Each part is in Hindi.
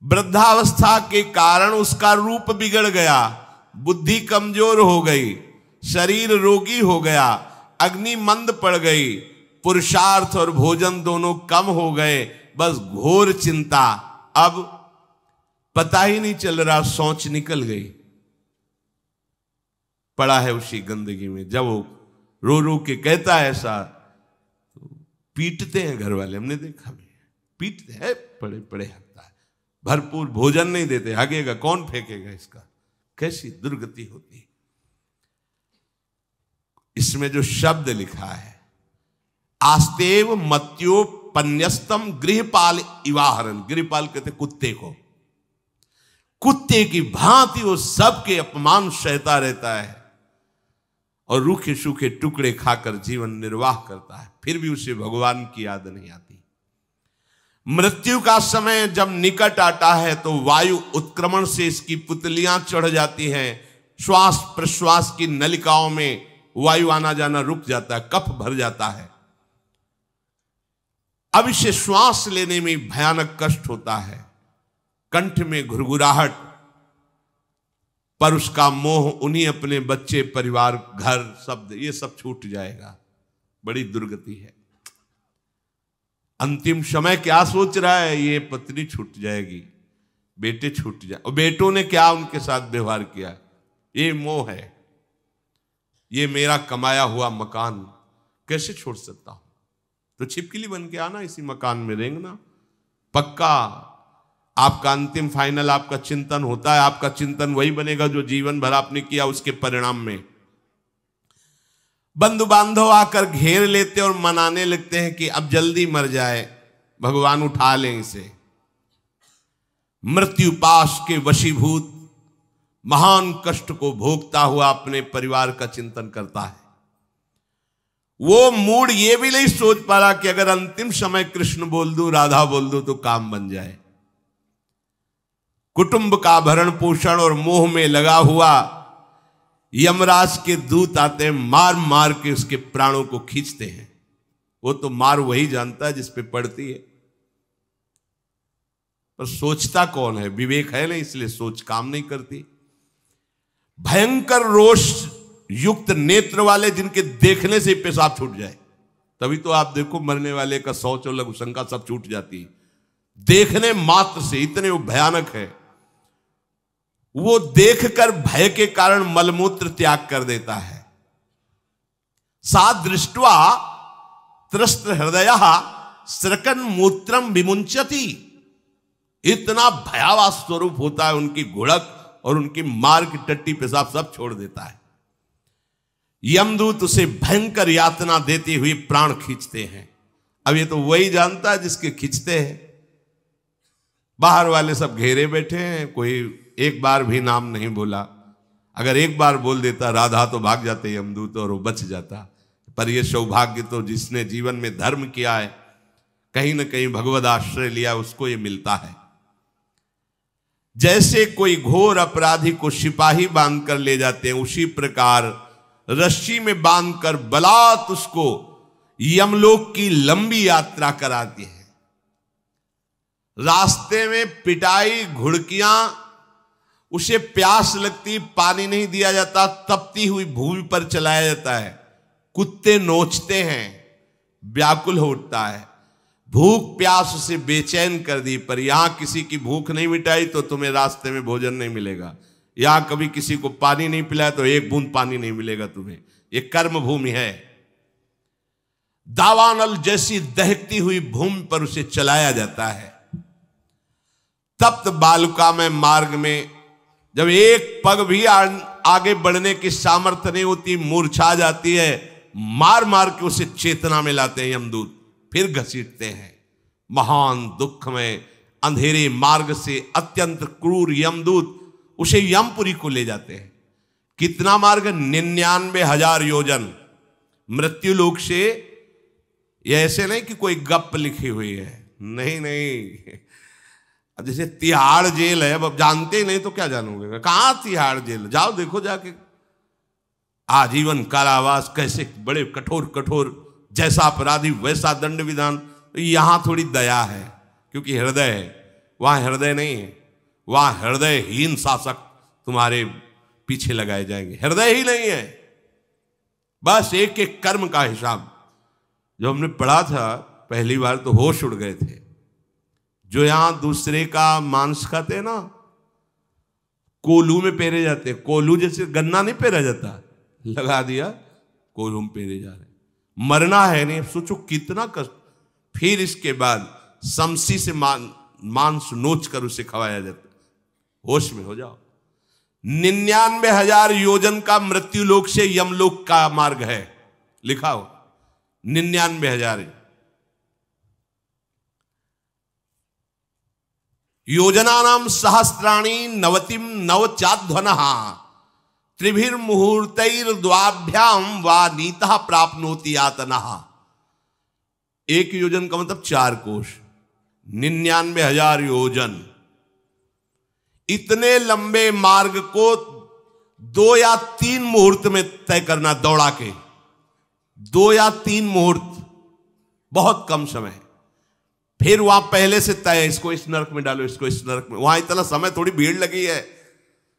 वृद्धावस्था के कारण उसका रूप बिगड़ गया, बुद्धि कमजोर हो गई, शरीर रोगी हो गया, अग्नि मंद पड़ गई, पुरुषार्थ और भोजन दोनों कम हो गए, बस घोर चिंता। अब पता ही नहीं चल रहा, सोच निकल गई, पड़ा है उसी गंदगी में। जब वो रो रो के कहता है ऐसा, तो पीटते हैं घर वाले, हमने देखा भी, पीटते हैं, पड़े पड़े हकता है, भरपूर भोजन नहीं देते, हगेगा कौन, फेंकेगा इसका। कैसी दुर्गति होती। इसमें जो शब्द लिखा है, आस्तेव मत्योपन्यस्तम गृहपाल इवाहरन, गृहपाल कहते कुत्ते को, कुत्ते की भांति वो सबके अपमान सहता रहता है और रूखे सूखे टुकड़े खाकर जीवन निर्वाह करता है, फिर भी उसे भगवान की याद नहीं आती। मृत्यु का समय जब निकट आता है तो वायु उत्क्रमण से इसकी पुतलियां चढ़ जाती हैं, श्वास प्रश्वास की नलिकाओं में वायु आना जाना रुक जाता है, कफ भर जाता है। अब इसे श्वास लेने में भयानक कष्ट होता है, कंठ में घुरघुराहट, पर उसका मोह उन्हीं अपने बच्चे, परिवार, घर, शब्द, ये सब छूट जाएगा। बड़ी दुर्गति है। अंतिम समय क्या सोच रहा है, ये पत्नी छूट जाएगी, बेटे छूट जाए, और बेटों ने क्या उनके साथ व्यवहार किया, ये मोह है। ये मेरा कमाया हुआ मकान कैसे छोड़ सकता हूं, तो छिपकली बन के आना, इसी मकान में रेंगना। पक्का आपका अंतिम फाइनल आपका चिंतन होता है, आपका चिंतन वही बनेगा जो जीवन भर आपने किया, उसके परिणाम में। बंधु बांधव आकर घेर लेते और मनाने लगते हैं कि अब जल्दी मर जाए, भगवान उठा लें इसे। मृत्यु पाश के वशीभूत महान कष्ट को भोगता हुआ अपने परिवार का चिंतन करता है। वो मूड ये भी नहीं सोच पा रहा कि अगर अंतिम समय कृष्ण बोल दूं, राधा बोल दूं तो काम बन जाए। कुटुंब का भरण पोषण और मोह में लगा हुआ यमराज के दूत आते हैं, मार मार के उसके प्राणों को खींचते हैं। वो तो मार वही जानता है जिस पे पड़ती है, पर सोचता कौन है, विवेक है नहीं, इसलिए सोच काम नहीं करती। भयंकर रोष युक्त नेत्र वाले, जिनके देखने से पेशाब छूट जाए, तभी तो आप देखो मरने वाले का शौच और लघु शंका सब छूट जाती है, देखने मात्र से, इतने वो भयानक है। वो देखकर भय के कारण मलमूत्र त्याग कर देता है। सा दृष्ट्वा त्रस्त हृदय स्रकन मूत्रम विमुंचति, इतना भयावह स्वरूप होता है उनकी घुड़क, और उनकी मार की टट्टी पेशाब सब छोड़ देता है। यमदूत उसे भयंकर यातना देते हुए प्राण खींचते हैं। अब ये तो वही जानता है जिसके खींचते हैं। बाहर वाले सब घेरे बैठे हैं, कोई एक बार भी नाम नहीं बोला। अगर एक बार बोल देता राधा तो भाग जाते यमदूत और वो बच जाता। पर ये सौभाग्य तो जिसने जीवन में धर्म किया है, कहीं ना कहीं भगवद आश्रय लिया, उसको ये मिलता है। जैसे कोई घोर अपराधी को सिपाही बांधकर ले जाते हैं, उसी प्रकार रस्सी में बांधकर बलात् उसको यमलोक की लंबी यात्रा कराती है। रास्ते में पिटाई, घुड़कियां, उसे प्यास लगती, पानी नहीं दिया जाता, तपती हुई भूमि पर चलाया जाता है। कुत्ते नोचते हैं, व्याकुल हो उठता है। भूख प्यास उसे बेचैन कर दी, पर यहां किसी की भूख नहीं मिटाई तो तुम्हें रास्ते में भोजन नहीं मिलेगा। यहां कभी किसी को पानी नहीं पिलाया तो एक बूंद पानी नहीं मिलेगा तुम्हें। ये कर्म भूमि है। दावानल जैसी दहकती हुई भूमि पर उसे चलाया जाता है। तप्त बालुका में मार्ग में जब एक पग भी आगे बढ़ने की सामर्थ्य नहीं होती, मूर्छा जाती है, मार मार के उसे चेतना में लाते हैं यमदूत, फिर घसीटते हैं। महान दुख में अंधेरे मार्ग से अत्यंत क्रूर यमदूत उसे यमपुरी को ले जाते हैं। कितना मार्ग? 99,000 योजन मृत्यु लोक से। यह ऐसे नहीं कि कोई गप लिखी हुई है, नहीं नहीं। अब जैसे तिहाड़ जेल है, अब जानते ही नहीं तो क्या जानोगे, कहां तिहाड़ जेल? जाओ देखो जाके। आजीवन कारावास, कैसे बड़े कठोर कठोर, जैसा अपराधी वैसा दंड विधान। तो यहां थोड़ी दया है, क्योंकि हृदय है, वहां हृदय नहीं है, वहां हृदयहीन शासक तुम्हारे पीछे लगाए जाएंगे। हृदय ही नहीं है, बस एक एक कर्म का हिसाब। जो हमने पढ़ा था पहली बार तो होश उड़ गए थे। जो यहां दूसरे का मांस खाते हैं ना, कोलू में पेरे जाते हैं। कोलू जैसे गन्ना नहीं पेरा जाता, लगा दिया कोलू में पेरे जा रहे। मरना है नहीं, सोचो कितना कष्ट। फिर इसके बाद समसी से मांस नोच कर उसे खवाया जाता। होश में हो जाओ। 99,000 योजन का मृत्यु लोक से यमलोक का मार्ग है, लिखा हो 99,000 योजनानाम सहस्राणी नवतिम नवचाध्वनः त्रिभिर्मुहूर्तैर्द्वाभ्याम वा नीतः प्राप्नोति यातनः। एक योजन का मतलब 4 कोश, 99,000 योजन। इतने लंबे मार्ग को 2 या 3 मुहूर्त में तय करना, दौड़ा के 2 या 3 मुहूर्त, बहुत कम समय। फिर वहां पहले से तय, इसको इस नरक में डालो, इसको इस नरक में। वहां इतना समय, थोड़ी भीड़ लगी है।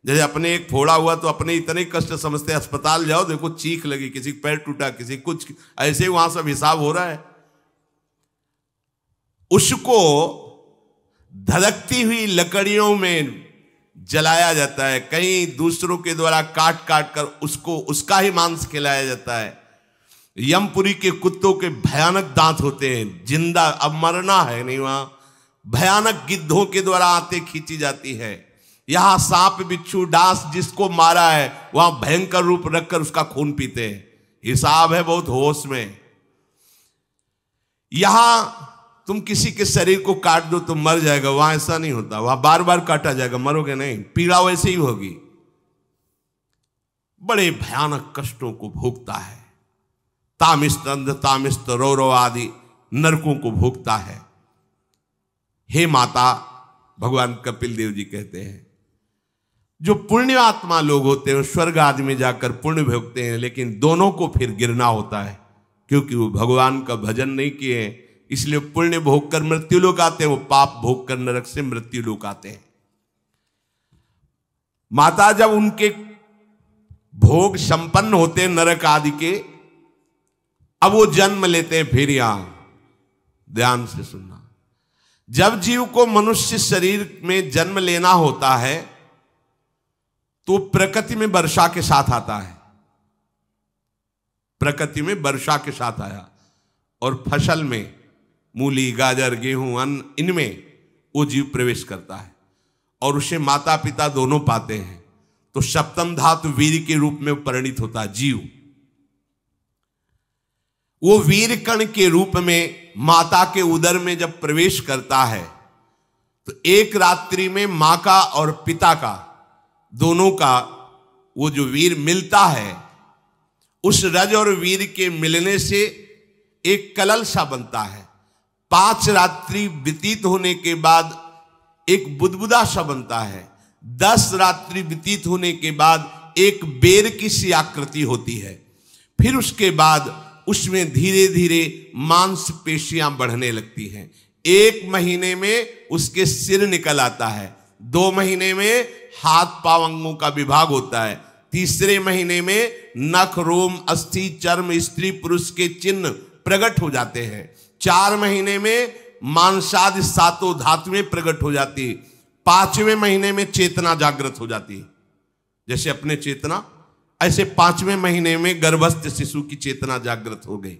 जैसे अपने एक फोड़ा हुआ तो अपने इतने कष्ट समझते, अस्पताल जाओ देखो चीख लगी, किसी पैर टूटा, किसी कुछ, ऐसे ही वहां सब हिसाब हो रहा है। उसको धधकती हुई लकड़ियों में जलाया जाता है, कहीं दूसरों के द्वारा काट काट कर उसको उसका ही मांस खिलाया जाता है। यमपुरी के कुत्तों के भयानक दांत होते हैं, जिंदा, अब मरना है नहीं, वहां भयानक गिद्धों के द्वारा आते खींची जाती है। यहां सांप बिच्छू डांस जिसको मारा है वहां भयंकर रूप रखकर उसका खून पीते हैं। हिसाब है बहुत होश में। यहां तुम किसी के शरीर को काट दो तो मर जाएगा, वहां ऐसा नहीं होता। वहां बार बार काटा जाएगा, मरोगे नहीं, पीड़ा वैसे ही होगी। बड़े भयानक कष्टों को भोगता है। तामिस्त अंध तामिस्त रौरव आदि नरकों को भोगता है। हे माता, भगवान कपिल देव जी कहते हैं, जो पुण्य आत्मा लोग होते हैं स्वर्ग आदि में जाकर पुण्य भोगते हैं, लेकिन दोनों को फिर गिरना होता है, क्योंकि वो भगवान का भजन नहीं किए, इसलिए पुण्य भोग कर मृत्यु लोक आते हैं, वो पाप भोग कर नरक से मृत्यु लोक आते हैं। माता जब उनके भोग संपन्न होते हैं नरक आदि के, अब वो जन्म लेते हैं फिर यहां। ध्यान से सुनना, जब जीव को मनुष्य शरीर में जन्म लेना होता है तो प्रकृति में वर्षा के साथ आता है। प्रकृति में वर्षा के साथ आया और फसल में मूली गाजर गेहूं अन्न, इनमें वो जीव प्रवेश करता है और उसे माता पिता दोनों पाते हैं। तो सप्तम धातु वीर के रूप में परिणित होता है जीव। वो वीर कण के रूप में माता के उदर में जब प्रवेश करता है तो एक रात्रि में मां का और पिता का, दोनों का वो जो वीर मिलता है, उस रज और वीर के मिलने से एक कलल सा बनता है। 5 रात्रि व्यतीत होने के बाद एक बुदबुदा सा बनता है। 10 रात्रि व्यतीत होने के बाद एक बेर की सी आकृति होती है। फिर उसके बाद उसमें धीरे धीरे मांसपेशियां बढ़ने लगती हैं। 1 महीने में उसके सिर निकल आता है, 2 महीने में हाथ पांव अंगों का विभाग होता है, 3रे महीने में नख रोम अस्थि चर्म स्त्री पुरुष के चिन्ह प्रकट हो जाते हैं, 4 महीने में मांसादि 7 धातुएं प्रकट हो जाती, 5वें महीने में चेतना जागृत हो जाती है। जैसे अपने चेतना, ऐसे 5वें महीने में गर्भस्थ शिशु की चेतना जागृत हो गई।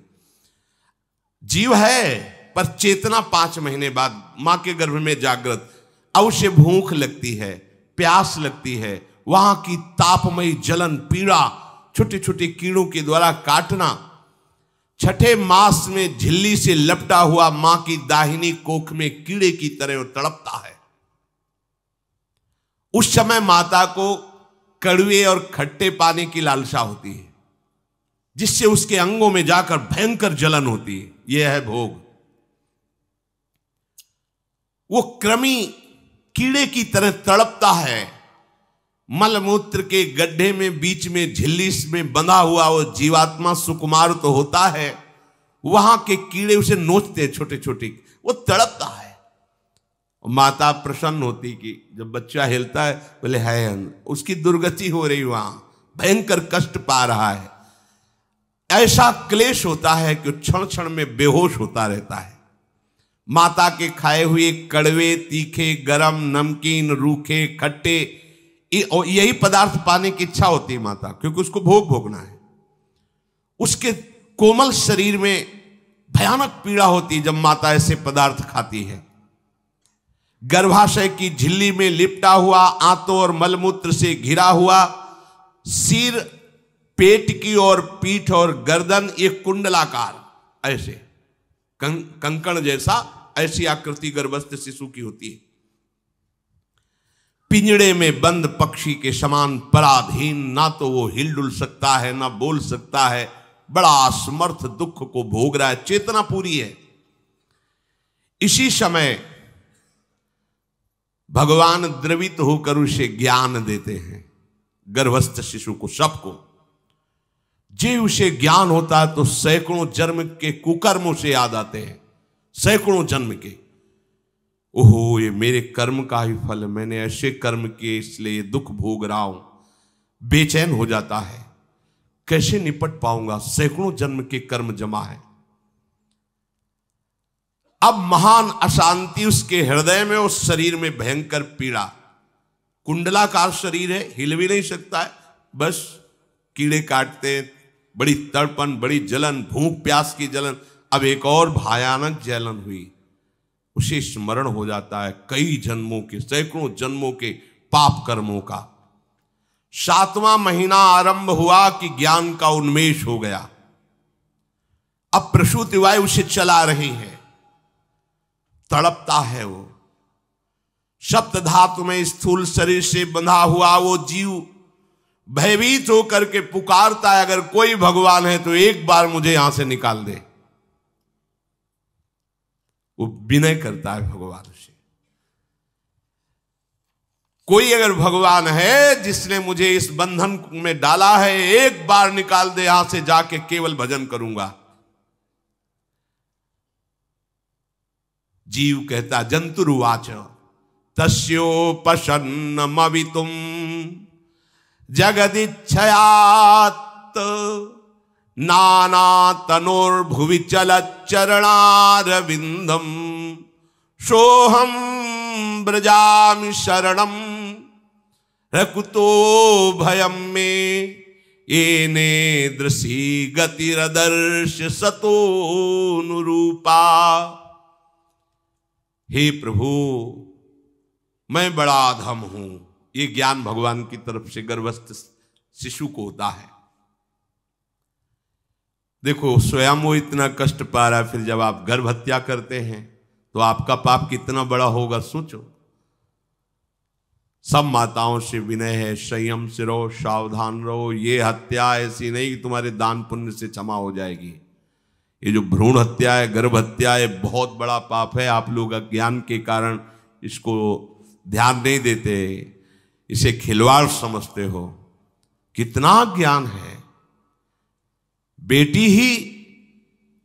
जीव है पर चेतना 5 महीने बाद मां के गर्भ में जागृत। अब उसे भूख लगती है, प्यास लगती है, वहां की तापमयी जलन पीड़ा, छोटे छोटे कीड़ों के द्वारा काटना। 6ठे मास में झिल्ली से लपटा हुआ मां की दाहिनी कोख में कीड़े की तरह तड़पता है। उस समय माता को कड़वे और खट्टे पानी की लालसा होती है, जिससे उसके अंगों में जाकर भयंकर जलन होती है। यह है भोग। वो कृमि कीड़े की तरह तड़पता है। मलमूत्र के गड्ढे में बीच में झिल्ली में बंधा हुआ वो जीवात्मा सुकुमार तो होता है, वहां के कीड़े उसे नोचते छोटे छोटे, वो तड़पता है माता प्रसन्न होती कि जब बच्चा हिलता है, बोले है उसकी दुर्गति हो रही, वहां भयंकर कष्ट पा रहा है। ऐसा क्लेश होता है कि क्षण क्षण में बेहोश होता रहता है। माता के खाए हुए कड़वे, तीखे, गरम, नमकीन, रूखे, खट्टे, यही पदार्थ पाने की इच्छा होती है माता, क्योंकि उसको भोग भोगना है। उसके कोमल शरीर में भयानक पीड़ा होती है जब माता ऐसे पदार्थ खाती है। गर्भाशय की झिल्ली में लिपटा हुआ, आंतों और मलमूत्र से घिरा हुआ सिर, पेट की और पीठ और गर्दन एक कुंडलाकार ऐसे कंकण जैसा, ऐसी आकृति गर्भस्थ शिशु की होती है। पिंजड़े में बंद पक्षी के समान पराधीन, ना तो वो हिलडुल सकता है ना बोल सकता है, बड़ा असमर्थ दुख को भोग रहा है, चेतना पूरी है। इसी समय भगवान द्रवित होकर उसे ज्ञान देते हैं, गर्भस्थ शिशु को, सबको। जे उसे ज्ञान होता है तो सैकड़ों जन्म के कुकर्म उसे याद आते हैं, सैकड़ों जन्म के। ओहो, ये मेरे कर्म का ही फल, मैंने ऐसे कर्म किए इसलिए दुख भोग रहा हूं। बेचैन हो जाता है, कैसे निपट पाऊंगा, सैकड़ों जन्म के कर्म जमा है। अब महान अशांति उसके हृदय में, उस शरीर में भयंकर पीड़ा। कुंडलाकार शरीर है, हिल भी नहीं सकता है, बस कीड़े काटते, बड़ी तड़पन, बड़ी जलन, भूख प्यास की जलन। अब एक और भयानक जलन हुई, उसे स्मरण हो जाता है कई जन्मों के, सैकड़ों जन्मों के पाप कर्मों का। 7वां महीना आरंभ हुआ कि ज्ञान का उन्मेष हो गया। अब प्रसूति वायु उसे चला रही है, तड़पता है वो। सप्त धातु में स्थूल शरीर से बंधा हुआ वो जीव भयभीत होकर के पुकारता है, अगर कोई भगवान है तो एक बार मुझे यहां से निकाल दे। वो विनय करता है भगवान से, कोई अगर भगवान है जिसने मुझे इस बंधन में डाला है, एक बार निकाल दे, यहां से जाके केवल भजन करूंगा। जीव कहता, जंतुरुवाच तस्योपशन्नमवितुम जगदिच्छयात् नाना तनोर्भुवि चलच्चरणारविंदम सोहम ब्रजामि शरणम रकुतो भयम में येने दृशी गतिरदर्श सतोनुरूपा। हे प्रभु, मैं बड़ा अधम हूं। ये ज्ञान भगवान की तरफ से गर्भस्थ शिशु को होता है। देखो, स्वयं वो इतना कष्ट पा रहा है, फिर जब आप गर्भ हत्या करते हैं तो आपका पाप कितना बड़ा होगा, सोचो। सब माताओं से विनय है, संयम से रहो, सावधान रहो। ये हत्या ऐसी नहीं कि तुम्हारे दान पुण्य से क्षमा हो जाएगी। ये जो भ्रूण हत्या है, गर्भ हत्या है, बहुत बड़ा पाप है। आप लोग अज्ञान के कारण इसको ध्यान नहीं देते, इसे खिलवाड़ समझते हो। कितना ज्ञान है। बेटी ही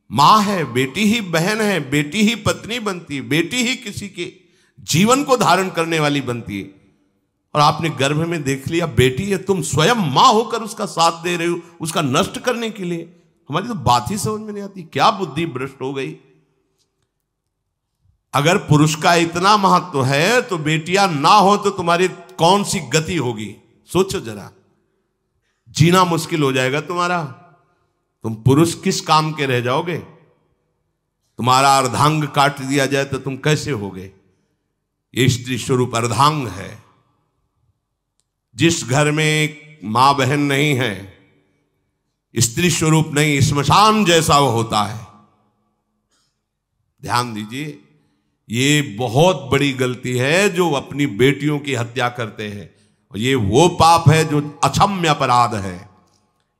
मां है, बेटी ही बहन है, बेटी ही पत्नी बनती है, बेटी ही किसी के जीवन को धारण करने वाली बनती है। और आपने गर्भ में देख लिया बेटी है, तुम स्वयं मां होकर उसका साथ दे रहे हो, उसका नष्ट करने के लिए। हमारी तो बात ही समझ में नहीं आती, क्या बुद्धि भ्रष्ट हो गई। अगर पुरुष का इतना महत्व है तो बेटियां ना हो तो तुम्हारी कौन सी गति होगी, सोचो जरा। जीना मुश्किल हो जाएगा तुम्हारा। तुम पुरुष किस काम के रह जाओगे। तुम्हारा अर्धांग काट दिया जाए तो तुम कैसे होगे। ये स्त्री स्वरूप अर्धांग है। जिस घर में मां बहन नहीं है, स्त्री स्वरूप नहीं, श्मशान जैसा वो होता है। ध्यान दीजिए, ये बहुत बड़ी गलती है जो अपनी बेटियों की हत्या करते हैं। और ये वो पाप है जो अक्षम्य अपराध है।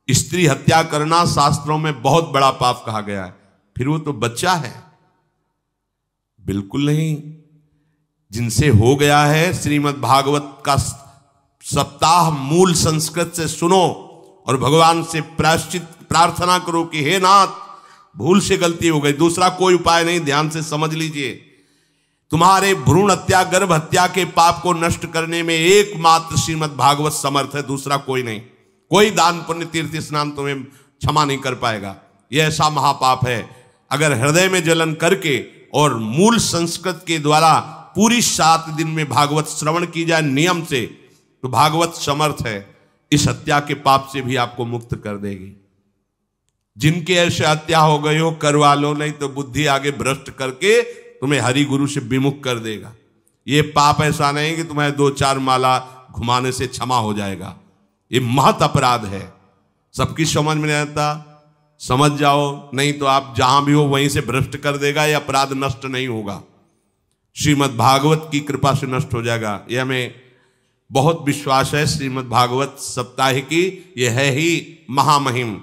स्त्री हत्या करना शास्त्रों में बहुत बड़ा पाप कहा गया है। फिर वो तो बच्चा है, बिल्कुल नहीं। जिनसे हो गया है, श्रीमद् भागवत का सप्ताह मूल संस्कृत से सुनो और भगवान से प्रायश्चित प्रार्थना करो कि हे नाथ, भूल से गलती हो गई, दूसरा कोई उपाय नहीं। ध्यान से समझ लीजिए। तुम्हारे भ्रूण हत्या, गर्भ हत्या के पाप को नष्ट करने में एकमात्र श्रीमद् भागवत समर्थ है, दूसरा कोई नहीं। कोई दान पुण्य तीर्थ स्नान तुम्हें क्षमा नहीं कर पाएगा। यह ऐसा महापाप है। अगर हृदय में जलन करके और मूल संस्कृत के द्वारा पूरी 7 दिन में भागवत श्रवण की जाए नियम से, तो भागवत समर्थ है, इस हत्या के पाप से भी आपको मुक्त कर देगी। जिनके ऐसे हत्या हो गई हो करवा लो, नहीं तो बुद्धि आगे भ्रष्ट करके तुम्हें हरि गुरु से विमुख कर देगा। ये पाप ऐसा नहीं कि तुम्हें 2-4 माला घुमाने से क्षमा हो जाएगा। ये महत अपराध है। सबकी समझ में नहीं आता, समझ जाओ, नहीं तो आप जहां भी हो वहीं से भ्रष्ट कर देगा। ये अपराध नष्ट नहीं होगा, श्रीमद् भागवत की कृपा से नष्ट हो जाएगा। यह हमें बहुत विश्वास है। श्रीमद् भागवत सप्ताहिकी यह है ही महामहिम।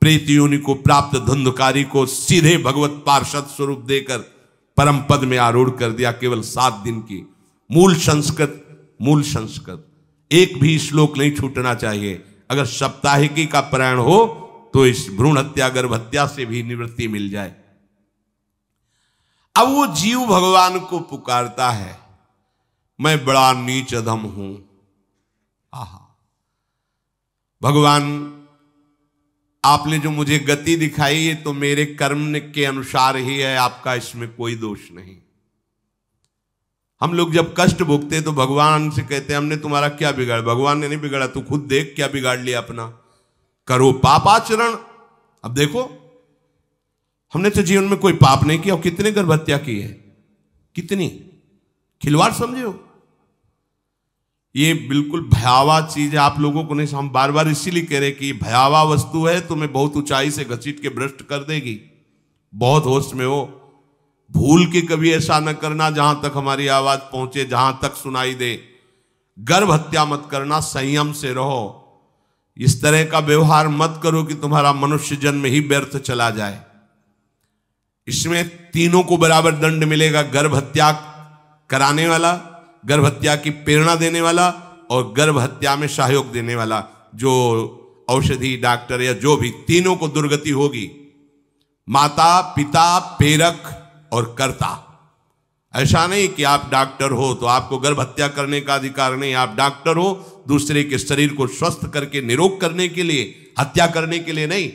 प्रेत योनि को प्राप्त धुंधकारी को सीधे भगवत पार्षद स्वरूप देकर परम पद में आरूढ़ कर दिया। केवल 7 दिन की मूल संस्कृत एक भी श्लोक नहीं छूटना चाहिए। अगर सप्ताहिकी का पारायण हो तो इस भ्रूण हत्या, गर्भ हत्या से भी निवृत्ति मिल जाए। अब वो जीव भगवान को पुकारता है, मैं बड़ा नीच अधम हूं। आहा, भगवान आपने जो मुझे गति दिखाई है तो मेरे कर्म के अनुसार ही है, आपका इसमें कोई दोष नहीं। हम लोग जब कष्ट भोगते तो भगवान से कहते हैं हमने तुम्हारा क्या बिगाड़ा। भगवान ने नहीं बिगाड़ा, तू खुद देख क्या बिगाड़ लिया अपना। करो पापाचरण। अब देखो, हमने तो जीवन में कोई पाप नहीं किया और कितने गर्भ हत्या की है, कितनी खिलवाड़ समझे हो। ये बिल्कुल भयावह चीज है, आप लोगों को नहीं। हम बार बार इसीलिए कह रहे कि भयावह वस्तु है, तुम्हें बहुत ऊंचाई से घसीट के भ्रष्ट कर देगी। बहुत होश में हो, भूल के कभी ऐसा न करना जहां तक हमारी आवाज पहुंचे, जहां तक सुनाई दे। गर्भ हत्या मत करना, संयम से रहो। इस तरह का व्यवहार मत करो कि तुम्हारा मनुष्य जन्म ही व्यर्थ चला जाए। इसमें तीनों को बराबर दंड मिलेगा। गर्भ हत्या कराने वाला, गर्भ हत्या की प्रेरणा देने वाला और गर्भ हत्या में सहयोग देने वाला, जो औषधि डॉक्टर या जो भी, तीनों को दुर्गति होगी। माता, पिता, प्रेरक और कर्ता। ऐसा नहीं कि आप डॉक्टर हो तो आपको गर्भ हत्या करने का अधिकार नहीं। आप डॉक्टर हो दूसरे के शरीर को स्वस्थ करके निरोग करने के लिए, हत्या करने के लिए नहीं।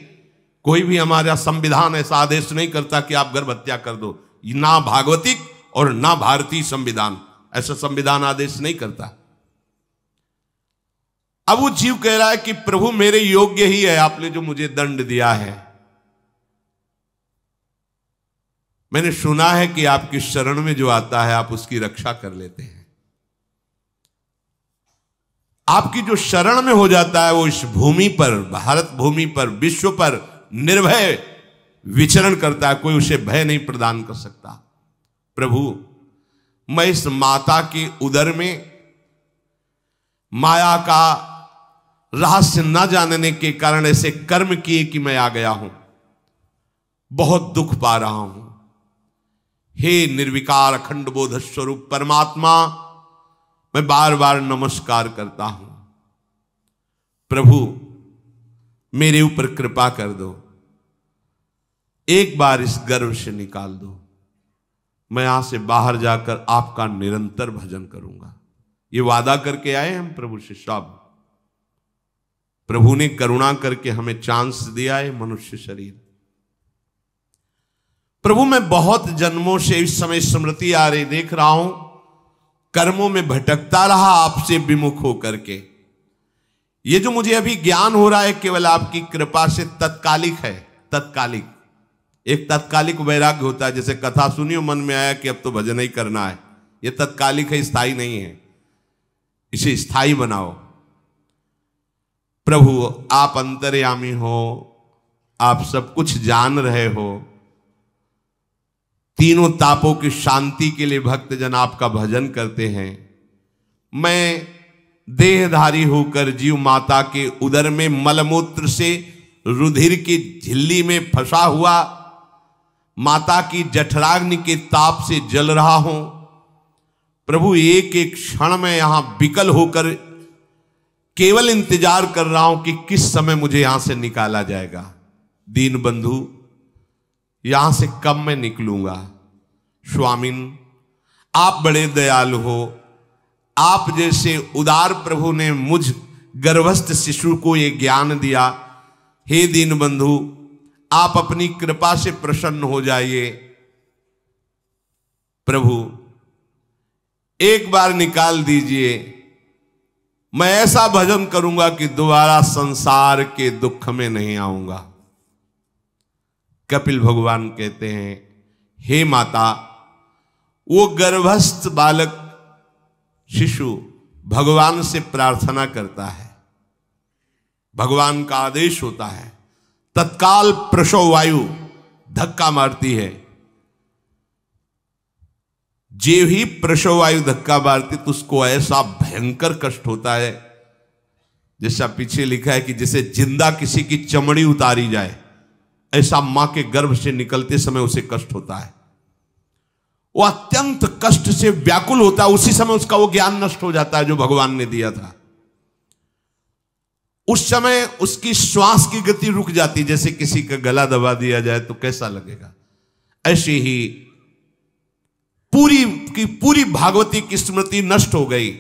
कोई भी हमारा संविधान ऐसा आदेश नहीं करता कि आप गर्भ हत्या कर दो। ना भागवतिक और ना भारतीय संविधान ऐसा संविधान आदेश नहीं करता। अब वो जीव कह रहा है कि प्रभु मेरे योग्य ही है, आपने जो मुझे दंड दिया है। मैंने सुना है कि आपकी शरण में जो आता है आप उसकी रक्षा कर लेते हैं। आपकी जो शरण में हो जाता है वो इस भूमि पर, भारत भूमि पर, विश्व पर निर्भय विचरण करता है। कोई उसे भय नहीं प्रदान कर सकता। प्रभु, मैं इस माता के उदर में माया का रहस्य न जानने के कारण ऐसे कर्म किए कि मैं आ गया हूं। बहुत दुख पा रहा हूं। हे निर्विकार अखंड बोध स्वरूप परमात्मा, मैं बार बार नमस्कार करता हूं। प्रभु, मेरे ऊपर कृपा कर दो, एक बार इस गर्भ से निकाल दो। मैं यहां से बाहर जाकर आपका निरंतर भजन करूंगा। ये वादा करके आए हम प्रभु से सब। प्रभु ने करुणा करके हमें चांस दिया है मनुष्य शरीर। प्रभु, मैं बहुत जन्मों से इस समय स्मृति आ रही, देख रहा हूं कर्मों में भटकता रहा आपसे विमुख होकर के। ये जो मुझे अभी ज्ञान हो रहा है केवल आपकी कृपा से तत्कालिक है। तत्कालिक, एक तत्कालिक वैराग्य होता है। जैसे कथा सुनियो, मन में आया कि अब तो भजन ही करना है। ये तत्कालिक है, स्थायी नहीं है। इसे स्थायी बनाओ। प्रभु, आप अंतर्यामी हो, आप सब कुछ जान रहे हो। तीनों तापों की शांति के लिए भक्तजन आपका भजन करते हैं। मैं देहधारी होकर जीव माता के उदर में मलमूत्र से रुधिर की झिल्ली में फंसा हुआ माता की जठराग्नि के ताप से जल रहा हूं। प्रभु, एक एक क्षण में यहां विकल होकर केवल इंतजार कर रहा हूं कि किस समय मुझे यहां से निकाला जाएगा। दीन बंधु, यहां से कब मैं निकलूंगा। स्वामिन, आप बड़े दयालु हो, आप जैसे उदार प्रभु ने मुझ गर्भस्थ शिशु को ये ज्ञान दिया। हे दीनबंधु, आप अपनी कृपा से प्रसन्न हो जाइए। प्रभु एक बार निकाल दीजिए, मैं ऐसा भजन करूंगा कि दोबारा संसार के दुख में नहीं आऊंगा। कपिल भगवान कहते हैं, हे माता, वो गर्भस्थ बालक शिशु भगवान से प्रार्थना करता है, भगवान का आदेश होता है, तत्काल प्रसव वायु धक्का मारती है। जे ही प्रसव वायु धक्का मारती तो उसको ऐसा भयंकर कष्ट होता है, जैसा पीछे लिखा है कि जैसे जिंदा किसी की चमड़ी उतारी जाए, ऐसा मां के गर्भ से निकलते समय उसे कष्ट होता है। वो अत्यंत कष्ट से व्याकुल होता है। उसी समय उसका वो ज्ञान नष्ट हो जाता है जो भगवान ने दिया था। उस समय उसकी श्वास की गति रुक जाती, जैसे किसी का गला दबा दिया जाए तो कैसा लगेगा। ऐसे ही पूरी की पूरी भागवती की स्मृति नष्ट हो गई।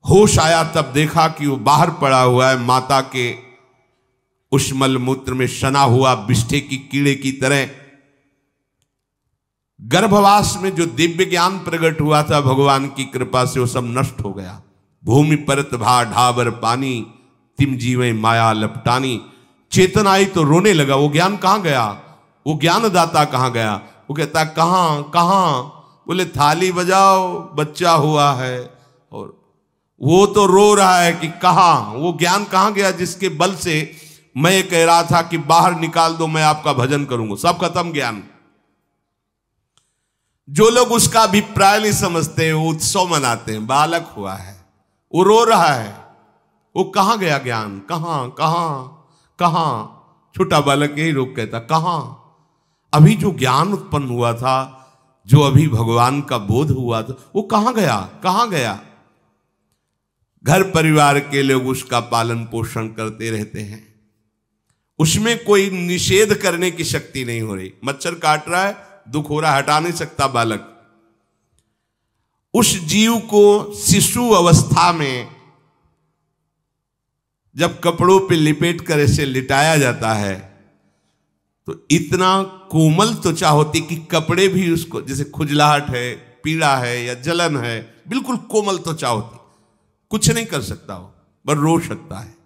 होश आया तब देखा कि वो बाहर पड़ा हुआ है, माता के उस मलमूत्र में सना हुआ बिष्ठे की कीड़े की तरह। गर्भवास में जो दिव्य ज्ञान प्रकट हुआ था भगवान की कृपा से, वो सब नष्ट हो गया। भूमि परत भा ढाबर पानी, तिम जीवे माया लपटानी। चेतन आई तो रोने लगा। वो ज्ञान कहां गया, वो ज्ञानदाता कहां गया। वो कहता कहां कहां, बोले थाली बजाओ, बच्चा हुआ है। और वो तो रो रहा है कि कहां, वो ज्ञान कहां गया जिसके बल से मैं ये कह रहा था कि बाहर निकाल दो, मैं आपका भजन करूंगा। सब खत्म ज्ञान। जो लोग उसका अभिप्राय नहीं समझते, वो उत्सव मनाते हैं, बालक हुआ है, वो रो रहा है, वो कहां गया ज्ञान, कहां कहां कहां। छोटा बालक यही रोक कहता कहां। अभी जो ज्ञान उत्पन्न हुआ था, जो अभी भगवान का बोध हुआ था, वो कहां गया, कहां गया। घर परिवार के लोग उसका पालन पोषण करते रहते हैं, उसमें कोई निषेध करने की शक्ति नहीं हो रही। मच्छर काट रहा है, दुख हो रहा है, हटा नहीं सकता बालक। उस जीव को शिशु अवस्था में जब कपड़ों पे लिपेट कर ऐसे लिटाया जाता है तो इतना कोमल त्वचा होती कि कपड़े भी उसको, जैसे खुजलाहट है, पीड़ा है या जलन है, बिल्कुल कोमल त्वचा होती, कुछ नहीं कर सकता हो, बस रो सकता है।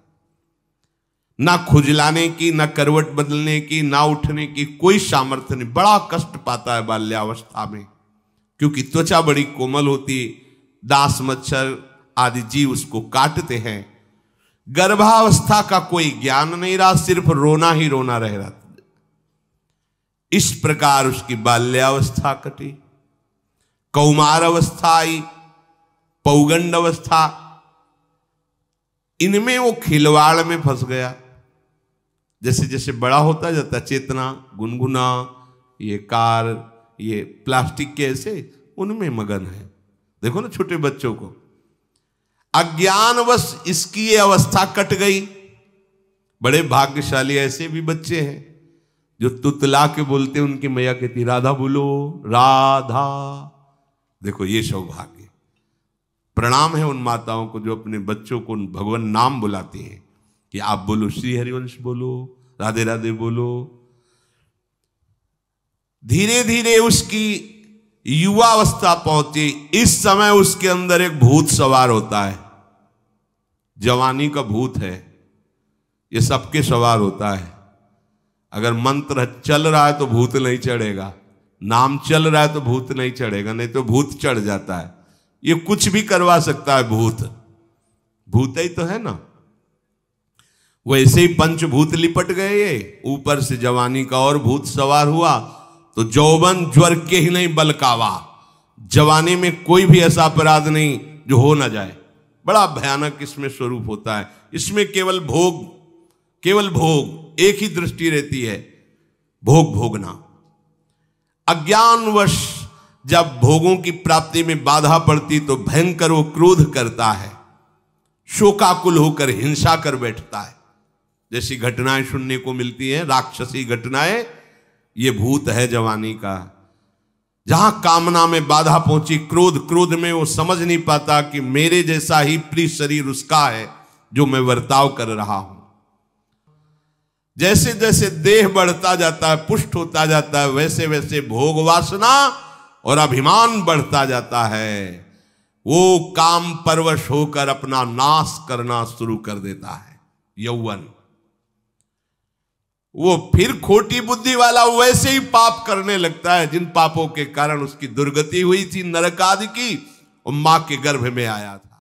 ना खुजलाने की, ना करवट बदलने की, ना उठने की कोई सामर्थ्य नहीं। बड़ा कष्ट पाता है बाल्यावस्था में, क्योंकि त्वचा बड़ी कोमल होती, दास मच्छर आदि जीव उसको काटते हैं। गर्भावस्था का कोई ज्ञान नहीं रहा, सिर्फ रोना ही रोना रह रहा। इस प्रकार उसकी बाल्यावस्था कटी, कौमार अवस्था आई, पौगंड अवस्था, इनमें वो खिलवाड़ में फंस गया। जैसे जैसे बड़ा होता जाता, चेतना, गुनगुना, ये कार, ये प्लास्टिक के ऐसे उनमें मगन है। देखो ना छोटे बच्चों को, अज्ञानवश इसकी ये अवस्था कट गई। बड़े भाग्यशाली ऐसे भी बच्चे हैं जो तुतला के बोलते, उनकी मैया कहती राधा बोलो, राधा। देखो ये सौभाग्य, प्रणाम है उन माताओं को जो अपने बच्चों को भगवान नाम बुलाती हैं कि आप बोलो, श्री हरिवंश बोलो, राधे राधे बोलो। धीरे धीरे उसकी युवावस्था पहुंची। इस समय उसके अंदर एक भूत सवार होता है, जवानी का भूत है, ये सबके सवार होता है। अगर मंत्र चल रहा है तो भूत नहीं चढ़ेगा, नाम चल रहा है तो भूत नहीं चढ़ेगा, नहीं तो भूत चढ़ जाता है। ये कुछ भी करवा सकता है भूत, भूत ही तो है ना। वैसे ही पंचभूत लिपट गए, ये ऊपर से जवानी का और भूत सवार हुआ तो जौवन ज्वर के ही नहीं बलकावा। जवानी में कोई भी ऐसा अपराध नहीं जो हो ना जाए। बड़ा भयानक इसमें स्वरूप होता है। इसमें केवल भोग, केवल भोग, एक ही दृष्टि रहती है, भोग भोगना। अज्ञानवश जब भोगों की प्राप्ति में बाधा पड़ती तो भयंकर वो क्रोध करता है, शोकाकुल होकर हिंसा कर बैठता है। जैसी घटनाएं सुनने को मिलती हैं, राक्षसी घटनाएं, ये भूत है जवानी का। जहां कामना में बाधा पहुंची, क्रोध में वो समझ नहीं पाता कि मेरे जैसा ही प्रिय शरीर उसका है जो मैं वर्ताव कर रहा हूं। जैसे जैसे देह बढ़ता जाता है, पुष्ट होता जाता है, वैसे वैसे भोग वासना और अभिमान बढ़ता जाता है। वो काम परवश होकर अपना नाश करना शुरू कर देता है। यौवन, वो फिर खोटी बुद्धि वाला वैसे ही पाप करने लगता है जिन पापों के कारण उसकी दुर्गति हुई थी, नरक आदि की, और मां के गर्भ में आया था।